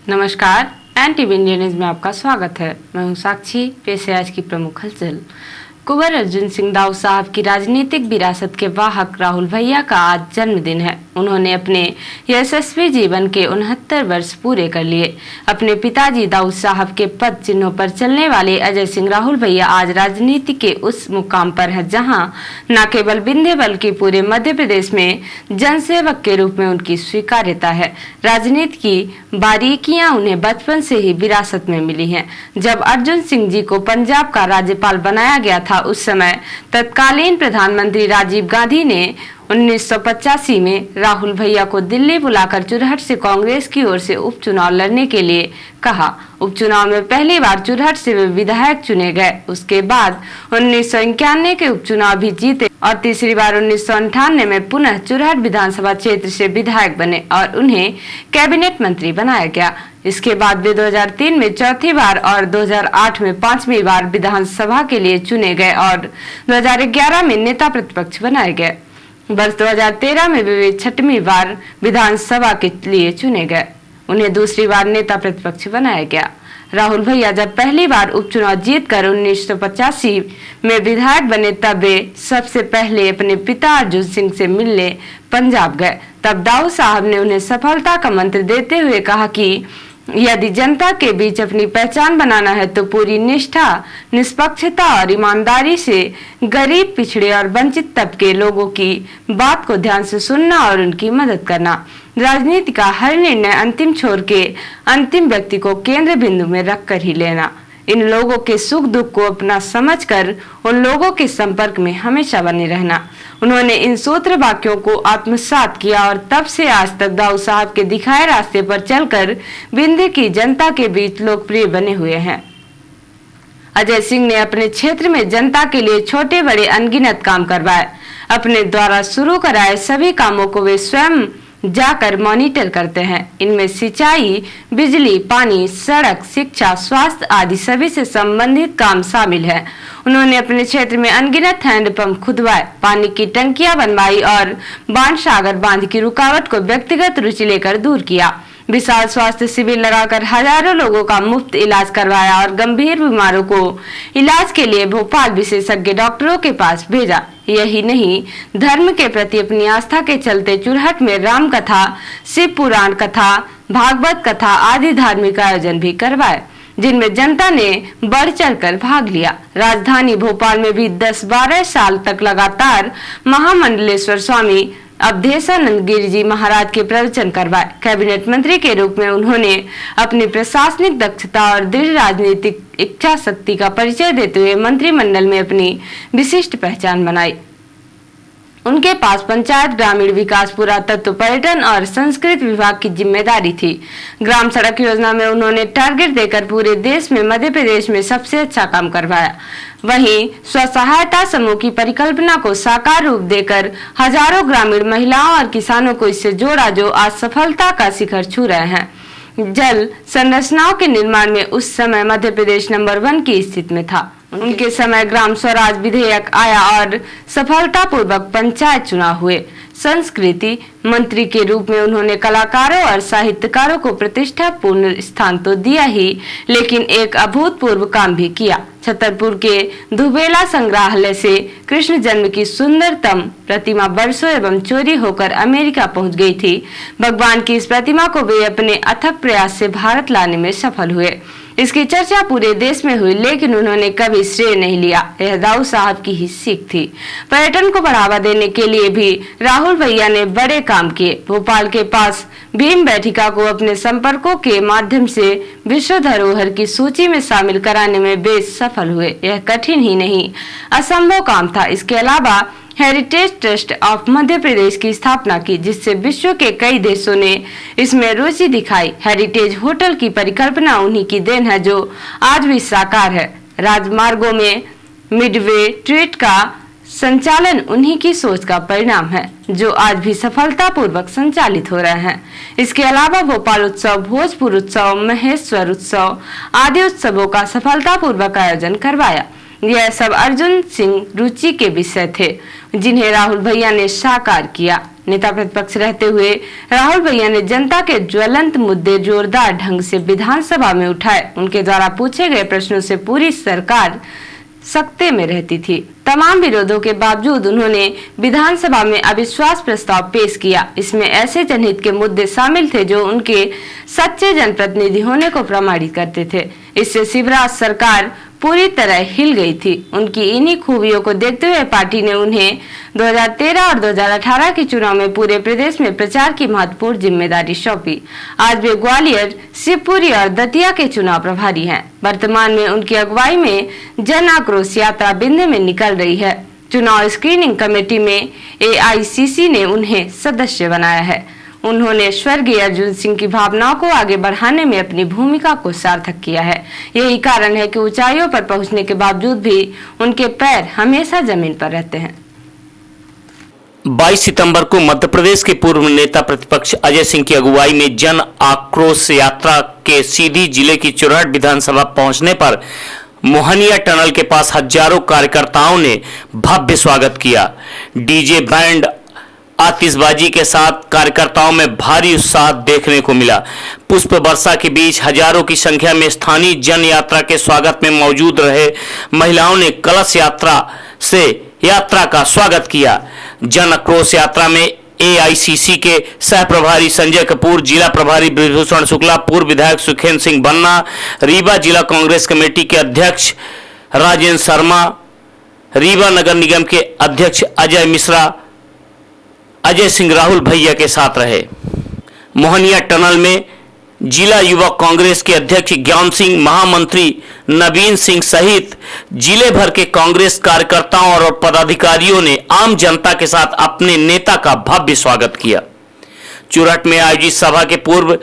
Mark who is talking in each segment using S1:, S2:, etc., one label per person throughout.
S1: नमस्कार, NTV India news में आपका स्वागत है। मैं हूं साक्षी। पेश है आज की प्रमुख हलचल। कुंवर अर्जुन सिंह दाऊ साहब की राजनीतिक विरासत के वाहक राहुल भैया का आज जन्मदिन है। उन्होंने अपने यशस्वी जीवन के 69 वर्ष पूरे कर लिए। अपने पिताजी दाऊ साहब के पद चिन्हों पर चलने वाले अजय सिंह राहुल भैया आज राजनीति के उस मुकाम पर है जहां न केवल विंध्य बल्कि पूरे मध्य प्रदेश में जनसेवक के रूप में उनकी स्वीकार्यता है। राजनीति की बारीकियां उन्हें बचपन से ही विरासत में मिली हैं। जब अर्जुन सिंह जी को पंजाब का राज्यपाल बनाया गया था, उस समय तत्कालीन प्रधानमंत्री राजीव गांधी ने 1985 में राहुल भैया को दिल्ली बुलाकर चुरहट से कांग्रेस की ओर से उपचुनाव लड़ने के लिए कहा। उपचुनाव में पहली बार चुरहट से वे विधायक चुने गए। उसके बाद 1991 के उपचुनाव भी जीते और तीसरी बार 1998 में पुनः चुरहट विधानसभा क्षेत्र से विधायक बने और उन्हें कैबिनेट मंत्री बनाया गया। इसके बाद वे 2003 में चौथी बार और 2008 में पांचवी बार विधानसभा के लिए चुने गए और 2011 में नेता प्रतिपक्ष बनाए गए। वर्ष 2013 में वे छठवीं बार विधानसभा के लिए चुने गए। उन्हें दूसरी बार नेता प्रतिपक्ष बनाया गया। राहुल भैया जब पहली बार उपचुनाव जीतकर 1985 में विधायक बने, तब वे सबसे पहले अपने पिता अर्जुन सिंह से मिलने पंजाब गए। तब दाऊ साहब ने उन्हें सफलता का मंत्र देते हुए कहा कि यदि जनता के बीच अपनी पहचान बनाना है तो पूरी निष्ठा, निष्पक्षता और ईमानदारी से गरीब, पिछड़े और वंचित तबके लोगों की बात को ध्यान से सुनना और उनकी मदद करना। राजनीति का हर निर्णय अंतिम छोर के अंतिम व्यक्ति को केंद्र बिंदु में रखकर ही लेना। इन लोगों के सुख दुख को अपना समझकर उन लोगों के संपर्क में हमेशा बने रहना। उन्होंने इन सूत्र वाक्यों को आत्मसात किया और तब से आज तक दाऊ साहब के दिखाए रास्ते पर चलकर विंध्य की जनता के बीच लोकप्रिय बने हुए हैं। अजय सिंह ने अपने क्षेत्र में जनता के लिए छोटे बड़े अनगिनत काम करवाए। अपने द्वारा शुरू कराए सभी कामों को वे स्वयं जाकर मॉनिटर करते हैं। इनमें सिंचाई, बिजली, पानी, सड़क, शिक्षा, स्वास्थ्य आदि सभी से संबंधित काम शामिल है। उन्होंने अपने क्षेत्र में अनगिनत हैंडपंप खुदवाए, पानी की टंकियां बनवाई और बाणसागर बांध की रुकावट को व्यक्तिगत रुचि लेकर दूर किया। विशाल स्वास्थ्य शिविर लगाकर हजारों लोगों का मुफ्त इलाज करवाया और गंभीर बीमारों को इलाज के लिए भोपाल विशेषज्ञ डॉक्टरों के पास भेजा। यही नहीं, धर्म के प्रति अपनी आस्था के चलते चुरहट में राम कथा, शिव पुराण कथा, भागवत कथा आदि धार्मिक आयोजन भी करवाए, जिनमें जनता ने बढ़ चढ़कर भाग लिया। राजधानी भोपाल में भी 10-12 साल तक लगातार महामंडलेश्वर स्वामी अवधेशानंद गिरि जी महाराज के प्रवचन करवाए। कैबिनेट मंत्री के रूप में उन्होंने अपनी प्रशासनिक दक्षता और दृढ़ राजनीतिक इच्छा शक्ति का परिचय देते हुए मंत्रिमंडल में अपनी विशिष्ट पहचान बनाई। उनके पास पंचायत, ग्रामीण विकास, पुरातत्व, पर्यटन और संस्कृति विभाग की जिम्मेदारी थी। ग्राम सड़क योजना में उन्होंने टारगेट देकर पूरे देश में मध्य प्रदेश में सबसे अच्छा काम करवाया। वहीं स्वसहायता समूह की परिकल्पना को साकार रूप देकर हजारों ग्रामीण महिलाओं और किसानों को इससे जोड़ा, जो आज सफलता का शिखर छू रहे हैं। जल संरचनाओं के निर्माण में उस समय मध्य प्रदेश नंबर 1 की स्थिति में था। उनके समय ग्राम स्वराज विधेयक आया और सफलतापूर्वक पंचायत चुनाव हुए। संस्कृति मंत्री के रूप में उन्होंने कलाकारों और साहित्यकारों को प्रतिष्ठापूर्ण स्थान तो दिया ही, लेकिन एक अभूतपूर्व काम भी किया। छतरपुर के दुबेला संग्रहालय से कृष्ण जन्म की सुंदरतम प्रतिमा बरसों एवं चोरी होकर अमेरिका पहुंच गई थी। भगवान की इस प्रतिमा को वे अपने अथक प्रयास से भारत लाने में सफल हुए। इसकी चर्चा पूरे देश में हुई, लेकिन उन्होंने कभी श्रेय नहीं लिया। यह दाऊ साहब की ही सीख थी। पर्यटन को बढ़ावा देने के लिए भी राहुल भैया ने बड़े काम किए। भोपाल के पास भीम बैठिका को अपने संपर्कों के माध्यम से विश्व धरोहर की सूची में शामिल कराने में बेहद सफल हुए। यह कठिन ही नहीं, असंभव काम था। इसके अलावा heritage trust of Madhya Pradesh की स्थापना की, जिससे विश्व के कई देशों ने इसमें रुचि दिखाई। हेरिटेज होटल की परिकल्पना उन्हीं की देन है, जो आज भी साकार है। राजमार्गों में मिडवे ट्रीट का संचालन उन्हीं की सोच का परिणाम है, जो आज भी सफलतापूर्वक संचालित हो रहे हैं। इसके अलावा भोपाल उत्सव, भोजपुर उत्सव, महेश्वर उत्सव आदि उत्सवों का सफलतापूर्वक आयोजन करवाया। यह सब अर्जुन सिंह रुचि के विषय थे। जिन्हें राहुल भैया ने साकार किया। नेता प्रतिपक्ष रहते हुए राहुल भैया ने जनता के ज्वलंत मुद्दे जोरदार ढंग से विधानसभा में उठाए। उनके द्वारा पूछे गए प्रश्नों से पूरी सरकार सकते में रहती थी। तमाम विरोधों के बावजूद उन्होंने विधानसभा में अविश्वास प्रस्ताव पेश किया। इसमें ऐसे जनहित के मुद्दे शामिल थे जो उनके सच्चे जनप्रतिनिधि होने को प्रमाणित करते थे। इससे शिवराज सरकार पूरी तरह हिल गई थी। उनकी इन्हीं खूबियों को देखते हुए पार्टी ने उन्हें 2013 और 2018 के चुनाव में पूरे प्रदेश में प्रचार की महत्वपूर्ण जिम्मेदारी सौंपी। आज वे ग्वालियर, शिवपुरी और दतिया के चुनाव प्रभारी हैं। वर्तमान में उनकी अगुवाई में जन आक्रोश यात्रा बिंदे में निकल रही है। चुनाव स्क्रीनिंग कमेटी में AICC ने उन्हें सदस्य बनाया है। उन्होंने स्वर्गीय अर्जुन सिंह की भावनाओं को आगे बढ़ाने में अपनी भूमिका को सार्थक किया है। यही कारण है कि ऊंचाइयों पर पहुंचने के बावजूद भी उनके पैर हमेशा जमीन पर रहते हैं।
S2: 22 सितंबर को मध्य प्रदेश के पूर्व नेता प्रतिपक्ष अजय सिंह की अगुवाई में जन आक्रोश यात्रा के सीधी जिले की चुरहट विधानसभा पहुंचने पर मोहनिया टनल के पास हजारों कार्यकर्ताओं ने भव्य स्वागत किया। डीजे, बैंड, आतिशबाजी के साथ कार्यकर्ताओं में भारी उत्साह देखने को मिला। पुष्प वर्षा के बीच हजारों की संख्या में स्थानीय जन यात्रा के स्वागत में मौजूद रहे महिलाओं ने कलश यात्रा से यात्रा का स्वागत किया। जन आक्रोश यात्रा में AICC के सह प्रभारी संजय कपूर, जिला प्रभारी ब्रजभूषण शुक्ला, पूर्व विधायक सुखेंद्र सिंह बन्ना, रीवा जिला कांग्रेस कमेटी के अध्यक्ष राजेंद्र शर्मा, रीवा नगर निगम के अध्यक्ष अजय मिश्रा, अजय सिंह राहुल भैया के साथ रहे। मोहनिया टनल में जिला युवा कांग्रेस के अध्यक्ष ज्ञान सिंह, महामंत्री नवीन सिंह सहित जिले भर के कांग्रेस कार्यकर्ताओं और पदाधिकारियों ने आम जनता के साथ अपने नेता का भव्य स्वागत किया। चुरहट में आयोजित सभा के पूर्व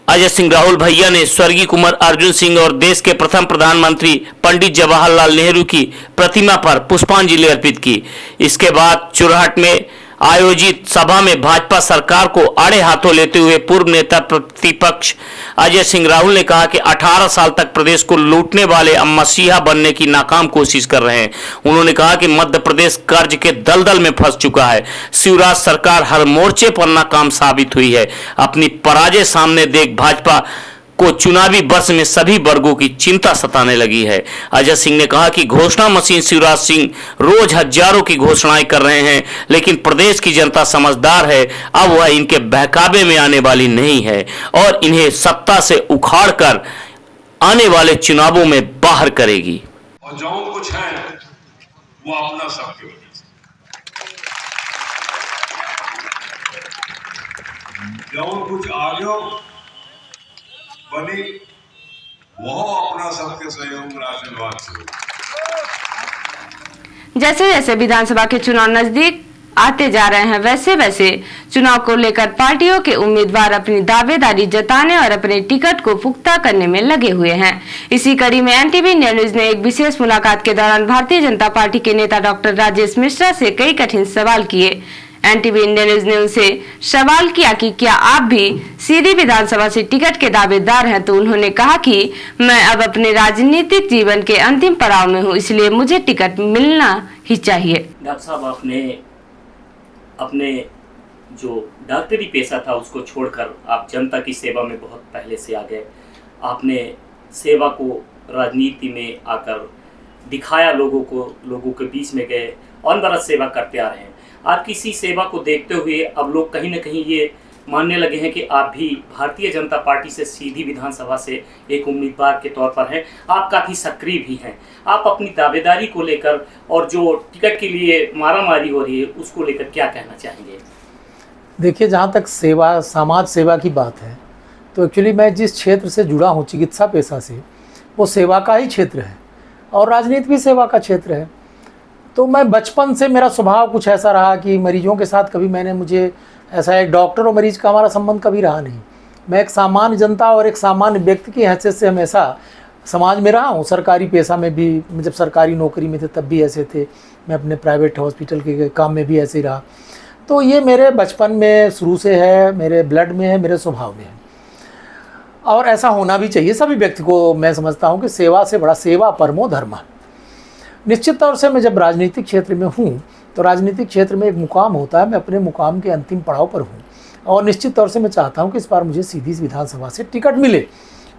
S2: अजय सिंह राहुल भैया ने स्वर्गीय कुंवर अर्जुन सिंह और देश के प्रथम प्रधानमंत्री पंडित जवाहरलाल नेहरू की प्रतिमा पर पुष्पांजलि अर्पित की। इसके बाद चुरहट में आयोजित सभा में भाजपा सरकार को आड़े हाथों लेते हुए पूर्व नेता प्रतिपक्ष अजय सिंह राहुल ने कहा कि 18 साल तक प्रदेश को लूटने वाले अब मसीहा बनने की नाकाम कोशिश कर रहे हैं। उन्होंने कहा कि मध्य प्रदेश कर्ज के दलदल में फंस चुका है। शिवराज सरकार हर मोर्चे पर नाकाम साबित हुई है। अपनी पराजय सामने देख भाजपा को चुनावी वर्ष में सभी वर्गों की चिंता सताने लगी है। अजय सिंह ने कहा कि घोषणा मशीन शिवराज सिंह रोज हजारों की घोषणाएं कर रहे हैं, लेकिन प्रदेश की जनता समझदार है। अब वह इनके बहकावे में आने वाली नहीं है और इन्हें सत्ता से उखाड़कर आने वाले चुनावों में बाहर करेगी।
S3: और जो कुछ है वो अपना सबके वजह से, जो कुछ आगे बनी वो अपना सबके सहयोग आशीर्वाद से।
S1: जैसे जैसे विधानसभा के चुनाव नजदीक आते जा रहे हैं, वैसे वैसे चुनाव को लेकर पार्टियों के उम्मीदवार अपनी दावेदारी जताने और अपने टिकट को पुख्ता करने में लगे हुए हैं। इसी कड़ी में NTV इंडिया न्यूज ने एक विशेष मुलाकात के दौरान भारतीय जनता पार्टी के नेता डॉक्टर राजेश मिश्रा से कई कठिन सवाल किए। NTV इंडिया न्यूज ने उनसे सवाल किया कि क्या आप भी सीधी विधानसभा से टिकट के दावेदार हैं, तो उन्होंने कहा कि मैं अब अपने राजनीतिक जीवन के अंतिम पड़ाव में हूं, इसलिए मुझे टिकट मिलना ही चाहिए।
S4: डॉक्टर साहब, आपने अपने जो डॉक्टरी पेशा था उसको छोड़कर आप जनता की सेवा में बहुत पहले से आ गए। आपने सेवा को राजनीति में आकर दिखाया, लोगों के बीच में गए, अनवरत सेवा करते आ रहे हैं। आपकी इसी सेवा को देखते हुए अब लोग कहीं ना कहीं ये मानने लगे हैं कि आप भी भारतीय जनता पार्टी से सीधी विधानसभा से एक उम्मीदवार के तौर पर हैं। आप काफ़ी सक्रिय भी हैं। आप अपनी दावेदारी को लेकर और जो टिकट के लिए मारामारी हो रही है उसको लेकर क्या कहना चाहेंगे?
S5: देखिए, जहाँ तक सेवा, समाज सेवा की बात है, तो एक्चुअली मैं जिस क्षेत्र से जुड़ा हूँ, चिकित्सा पेशा से, वो सेवा का ही क्षेत्र है और राजनीति भी सेवा का क्षेत्र है। तो मैं बचपन से, मेरा स्वभाव कुछ ऐसा रहा कि मरीजों के साथ कभी मुझे ऐसा, एक डॉक्टर और मरीज का हमारा संबंध कभी रहा नहीं। मैं एक सामान्य जनता और एक सामान्य व्यक्ति की हैसियत से हमेशा समाज में रहा हूँ। सरकारी पेशा में भी, जब सरकारी नौकरी में थे तब भी ऐसे थे, मैं अपने प्राइवेट हॉस्पिटल के काम में भी ऐसे ही रहा। तो ये मेरे बचपन में शुरू से है, मेरे ब्लड में है, मेरे स्वभाव में है और ऐसा होना भी चाहिए सभी व्यक्ति को। मैं समझता हूँ कि सेवा से बड़ा, सेवा परमो धर्म। निश्चित तौर से मैं जब राजनीतिक क्षेत्र में हूँ तो राजनीतिक क्षेत्र में एक मुकाम होता है, मैं अपने मुकाम के अंतिम पड़ाव पर हूँ और निश्चित तौर से मैं चाहता हूँ कि इस बार मुझे सीधी विधानसभा से टिकट मिले।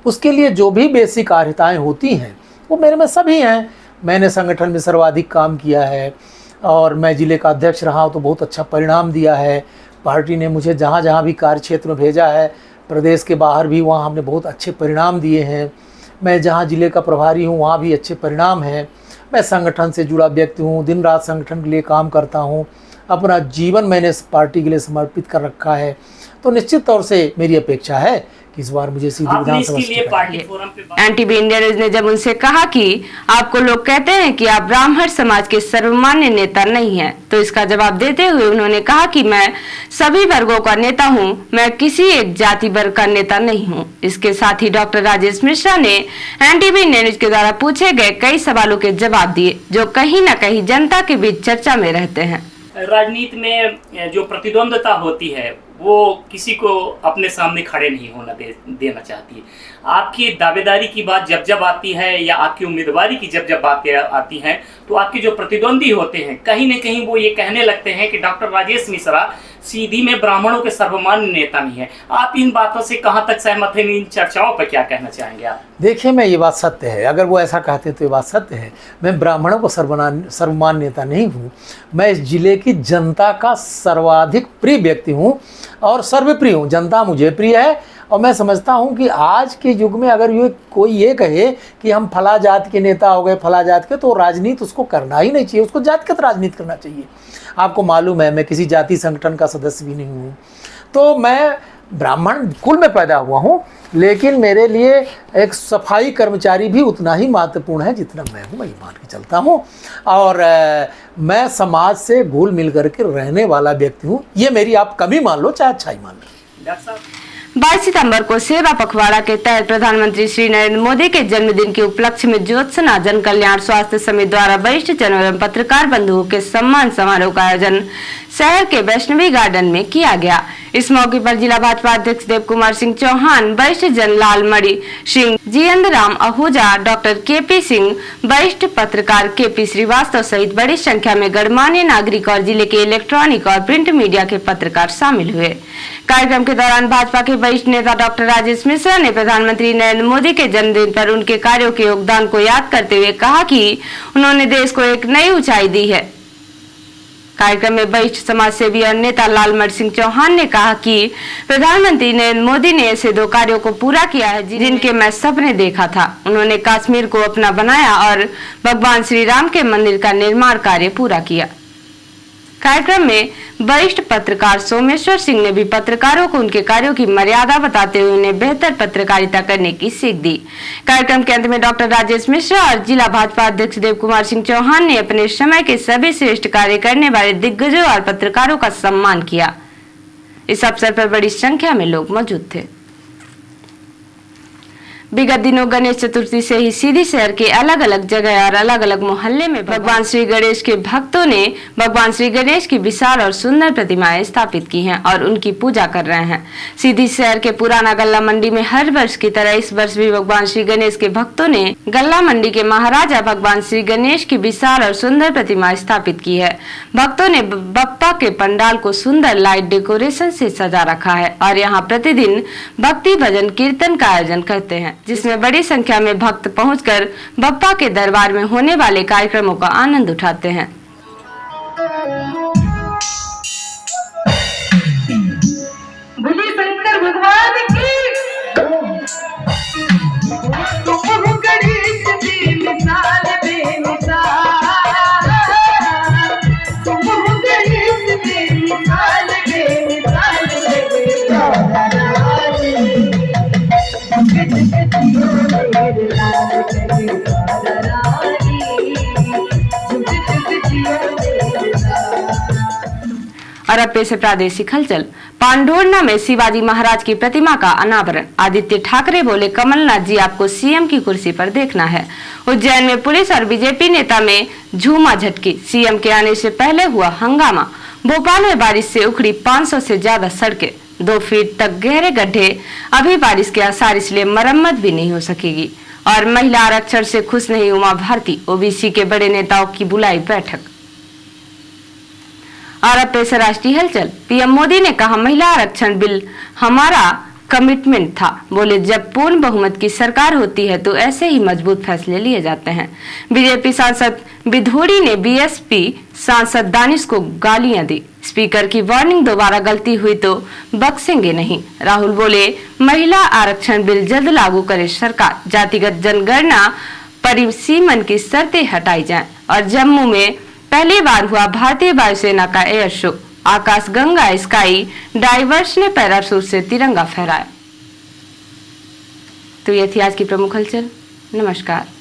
S5: उसके लिए जो भी बेसिक अर्हताएँ होती हैं वो मेरे में सभी हैं। मैंने संगठन में सर्वाधिक काम किया है और मैं जिले का अध्यक्ष रहा हूँ तो बहुत अच्छा परिणाम दिया है। पार्टी ने मुझे जहाँ जहाँ भी कार्य क्षेत्र में भेजा है, प्रदेश के बाहर भी, वहाँ हमने बहुत अच्छे परिणाम दिए हैं। मैं जहाँ जिले का प्रभारी हूँ वहाँ भी अच्छे परिणाम हैं। मैं संगठन से जुड़ा व्यक्ति हूँ, दिन रात संगठन के लिए काम करता हूँ, अपना जीवन मैंने इस पार्टी के लिए समर्पित कर रखा है। तो निश्चित तौर से मेरी अपेक्षा है कि इस बार मुझे सीधी विधानसभा
S4: लिए पार्टी फोरम पे
S1: एनटीवी इंडिया न्यूज ने जब उनसे कहा कि आपको लोग कहते हैं कि आप ब्राह्मण समाज के सर्वमान्य नेता नहीं हैं, तो इसका जवाब देते हुए उन्होंने कहा कि मैं सभी वर्गों का नेता हूं, मैं किसी एक जाति वर्ग का नेता नहीं हूं। इसके साथ ही डॉक्टर राजेश मिश्रा ने एनटीवी इंडिया न्यूज के द्वारा पूछे गए कई सवालों के जवाब दिए जो कहीं न कहीं जनता के बीच चर्चा में रहते हैं।
S4: राजनीति में जो प्रतिद्वंदता होती है वो किसी को अपने सामने खड़े नहीं होना देना चाहती है। आपकी दावेदारी की बात जब जब आती है या आपकी उम्मीदवारी की जब जब बातें आती हैं तो आपके जो प्रतिद्वंदी होते हैं कहीं न कहीं वो ये कहने लगते हैं कि डॉक्टर राजेश मिश्रा सीधी में ब्राह्मणों के सर्वमान्य नेता नहीं है। आप इन बातों से कहाँ तक सहमत हैं? इन चर्चाओं पर क्या कहना चाहेंगे आप?
S5: देखिए, मैं ये बात सत्य है, अगर वो ऐसा कहते तो ये बात सत्य है। मैं ब्राह्मणों को सर्वमान्य नेता नहीं हूँ। मैं इस जिले की जनता का सर्वाधिक प्रिय व्यक्ति हूँ और सर्वप्रिय हूँ। जनता मुझे प्रिय है और मैं समझता हूँ कि आज के युग में अगर कोई ये कहे कि हम फला जात के नेता हो गए, फला जात के, तो राजनीति उसको करना ही नहीं चाहिए, उसको जातिगत राजनीति करना चाहिए। आपको मालूम है मैं किसी जाति संगठन का सदस्य भी नहीं हूँ, तो मैं ब्राह्मण कुल में पैदा हुआ हूँ, लेकिन मेरे लिए एक सफाई कर्मचारी भी उतना ही महत्वपूर्ण है जितना मैं हूँ। मैं ये मान के चलता हूँ और मैं समाज से घुल मिल करके रहने वाला व्यक्ति हूँ। ये मेरी आप कमी मान लो चाहे अच्छाई मान लो।
S4: डॉक्टर साहब,
S1: 22 सितंबर को सेवा पखवाड़ा के तहत प्रधानमंत्री श्री नरेंद्र मोदी के जन्मदिन के उपलक्ष्य में ज्योत्सना जन कल्याण स्वास्थ्य समिति द्वारा वरिष्ठ जन एवं पत्रकार बंधुओं के सम्मान समारोह का आयोजन शहर के वैष्णवी गार्डन में किया गया। इस मौके पर जिला भाजपा अध्यक्ष देव कुमार सिंह चौहान, वरिष्ठ जन लालमणि सिंह, जितेंद्र राम आहूजा, डॉक्टर केपी सिंह, वरिष्ठ पत्रकार केपी श्रीवास्तव सहित बड़ी संख्या में गणमान्य नागरिक और जिले के इलेक्ट्रॉनिक और प्रिंट मीडिया के पत्रकार शामिल हुए। कार्यक्रम के दौरान भाजपा के वरिष्ठ नेता डॉक्टर राजेश मिश्रा ने प्रधानमंत्री नरेंद्र मोदी के जन्मदिन पर उनके कार्यों के योगदान को याद करते हुए कहा कि उन्होंने देश को एक नई ऊंचाई दी है। कार्यक्रम में वरिष्ठ समाज सेवी और नेता लालमणि सिंह चौहान ने कहा कि प्रधानमंत्री नरेंद्र मोदी ने ऐसे 2 कार्यों को पूरा किया है जिनके मैं सपने देखा था। उन्होंने कश्मीर को अपना बनाया और भगवान श्री राम के मंदिर का निर्माण कार्य पूरा किया। कार्यक्रम में वरिष्ठ पत्रकार सोमेश्वर सिंह ने भी पत्रकारों को उनके कार्यों की मर्यादा बताते हुए उन्हें बेहतर पत्रकारिता करने की सीख दी। कार्यक्रम के अंत में डॉक्टर राजेश मिश्रा और जिला भाजपा अध्यक्ष देव कुमार सिंह चौहान ने अपने समय के सभी श्रेष्ठ कार्य करने वाले दिग्गजों और पत्रकारों का सम्मान किया। इस अवसर पर बड़ी संख्या में लोग मौजूद थे। विगत दिनों गणेश चतुर्थी से ही सीधी शहर के अलग अलग जगह और अलग अलग मोहल्ले में भगवान श्री गणेश के भक्तों ने भगवान श्री गणेश की विशाल और सुंदर प्रतिमाएं स्थापित की हैं और उनकी पूजा कर रहे हैं। सीधी शहर के पुराना गल्ला मंडी में हर वर्ष की तरह इस वर्ष भी भगवान श्री गणेश के भक्तों ने गल्ला मंडी के महाराजा भगवान श्री गणेश की विशाल और सुंदर प्रतिमा स्थापित की है। भक्तों ने बप्पा के पंडाल को सुंदर लाइट डेकोरेशन से सजा रखा है और यहाँ प्रतिदिन भक्ति भजन कीर्तन का आयोजन करते हैं, जिसमें बड़ी संख्या में भक्त पहुंचकर बप्पा के दरबार में होने वाले कार्यक्रमों का आनंद उठाते हैं।
S6: बोलिए शंकर भगवान की। तुम गणेश बेमिसाल बेमिसाल, तुम गणेश बेमिसाल बेमिसाल
S1: और अब पेश है प्रादेशिक हलचल। पांडोरना में शिवाजी महाराज की प्रतिमा का अनावरण। आदित्य ठाकरे बोले, कमलनाथ जी आपको सीएम की कुर्सी पर देखना है। उज्जैन में पुलिस और बीजेपी नेता में झूमा झटकी। सीएम के आने से पहले हुआ हंगामा। भोपाल में बारिश से उखड़ी 500 से ज्यादा सड़कें। 2 फीट तक गहरे गड्ढे। अभी बारिश के आसार, इसलिए मरम्मत भी नहीं हो सकेगी। और महिला आरक्षण से खुश नहीं उमा भारती। ओबीसी के बड़े नेताओं की बुलाई बैठक। और अब पेश है राष्ट्रीय हलचल। पीएम मोदी ने कहा महिला आरक्षण बिल हमारा कमिटमेंट था। बोले जब पूर्ण बहुमत की सरकार होती है तो ऐसे ही मजबूत फैसले लिए जाते हैं। बीजेपी सांसद बिधोड़ी ने बीएसपी सांसद दानिश को गालियां दी। स्पीकर की वार्निंग, दोबारा गलती हुई तो बख्शेंगे नहीं। राहुल बोले महिला आरक्षण बिल जल्द लागू करे सरकार। जातिगत जनगणना परिसीमन की शर्तें हटाई जाएं। और जम्मू में पहली बार हुआ भारतीय वायुसेना का एयर शो। आकाश गंगा स्काई डाइवर्स ने पैराशूट से तिरंगा फहराया। तो ये थी आज की प्रमुख हलचल। नमस्कार।